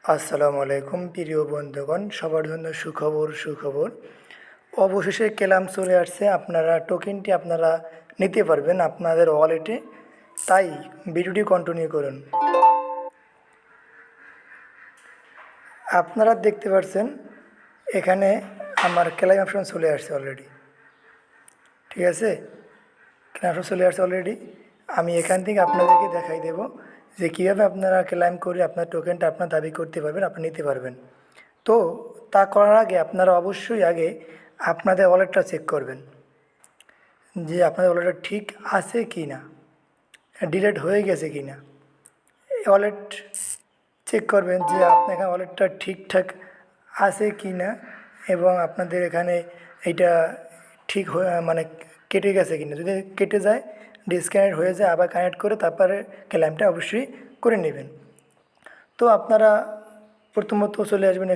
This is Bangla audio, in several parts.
আসসালামু আলাইকুম প্রিয় বন্ধুগণ, সবার জন্য সুখবর। অবশেষে ক্লেম চলে আসছে। আপনারা টোকেনটি নিতে পারবেন আপনাদের ওয়ালেটে। তাই ভিডিওটি কন্টিনিউ করুন। আপনারা দেখতে পাচ্ছেন এখানে আমার ক্লেম অপশন চলে আসছে অলরেডি। ঠিক আছে, ক্লেম অপশন চলে আসছে অলরেডি। আমি এখান থেকে আপনাদেরকে দেখাই দেব যে কীভাবে আপনারা ক্লেম করে আপনার টোকেনটা দাবি করতে পারবেন, নিতে পারবেন। তো তা করার আগে আপনারা অবশ্যই আগে আপনাদের ওয়ালেটটা চেক করবেন যে আপনাদের ওয়ালেটটা ঠিক আছে কি না, ডিলিট হয়ে গেছে কি না। ওয়ালেট চেক করবেন যে আপনার এখানে ওয়ালেটটা ঠিকঠাক আছে কি না, এবং আপনাদের এখানে এইটা ঠিক মানে কেটে গেছে কি না। যদি কেটে যায়, ডিসকানেক্ট হয়ে যায়, আবার কানেক্ট করে তারপরে ক্লেমটা অবশ্যই করে নেবেন। তো আপনারা প্রথমত চলে আসবেন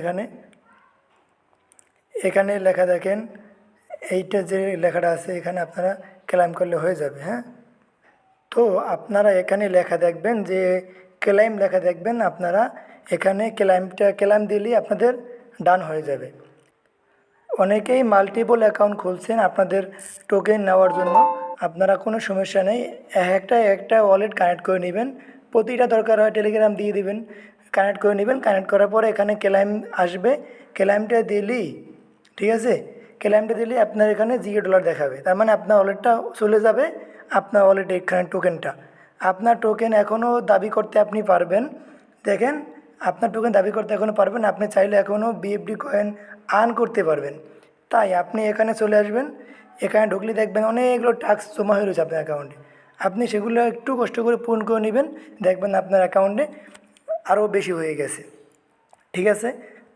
এখানে লেখা দেখেন, এইটা যে লেখাটা আছে এখানে আপনারা ক্লেম করলে হয়ে যাবে। হ্যাঁ, তো আপনারা এখানে লেখা দেখবেন যে ক্লেম লেখা দেখবেন। আপনারা এখানে ক্লেম দিলেই আপনাদের ডান হয়ে যাবে। অনেকেই মাল্টিপল অ্যাকাউন্ট খুলছেন আপনাদের টোকেন নেওয়ার জন্য। আপনারা কোনো সমস্যা নেই, একটা ওয়ালেট কানেক্ট করে নেবেন। প্রতিটা দরকার হয় টেলিগ্রাম দিয়ে দিবেন, কানেক্ট করে নেবেন। কানেক্ট করার পরে এখানে ক্লেম আসবে, ক্লেমটা দিলেই, ঠিক আছে, ক্লেমটা দিলেই আপনার এখানে $0 দেখাবে। তার মানে আপনার ওয়ালেটটা চলে যাবে আপনার ওয়ালেটে। এখানে টোকেনটা, আপনার টোকেন এখনও দাবি করতে আপনি পারবেন। দেখেন, আপনার টোকেন দাবি করতে এখনও পারবেন। আপনি চাইলে এখনও বিএফডি কয়েন আর্ন করতে পারবেন। তাই আপনি এখানে চলে আসবেন। এখানে ঢুকলে দেখবেন অনেকগুলো টাস্ক জমা হয়ে রয়েছে আপনার অ্যাকাউন্টে। আপনি সেগুলো একটু কষ্ট করে পূরণ করে নেবেন, দেখবেন আপনার অ্যাকাউন্টে আরও বেশি হয়ে গেছে। ঠিক আছে,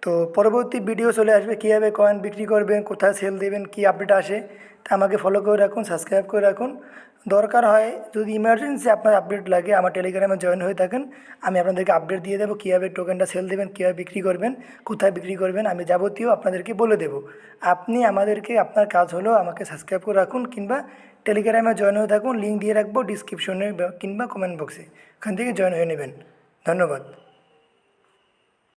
তো পরবর্তী ভিডিও চলে আসবে কীভাবে কয়েন বিক্রি করবেন, কোথায় সেল দেবেন, কী আপডেট আসে। তা আমাকে ফলো করে রাখুন, সাবস্ক্রাইব করে রাখুন। দরকার হয় যদি ইমার্জেন্সি আপনার আপডেট লাগে, আমার টেলিগ্রামে জয়েন হয়ে থাকেন, আমি আপনাদেরকে আপডেট দিয়ে দেবো কীভাবে টোকেনটা সেল দেবেন, কীভাবে বিক্রি করবেন, কোথায় বিক্রি করবেন, আমি যাবতীয় আপনাদেরকে বলে দেবো। আপনি আমাদেরকে, আপনার কাজ হলো আমাকে সাবস্ক্রাইব করে রাখুন, কিংবা টেলিগ্রামে জয়েন হয়ে থাকুন। লিঙ্ক দিয়ে রাখবো ডিসক্রিপশনে কিংবা কমেন্ট বক্সে, ওখান থেকে জয়েন হয়ে নেবেন। ধন্যবাদ।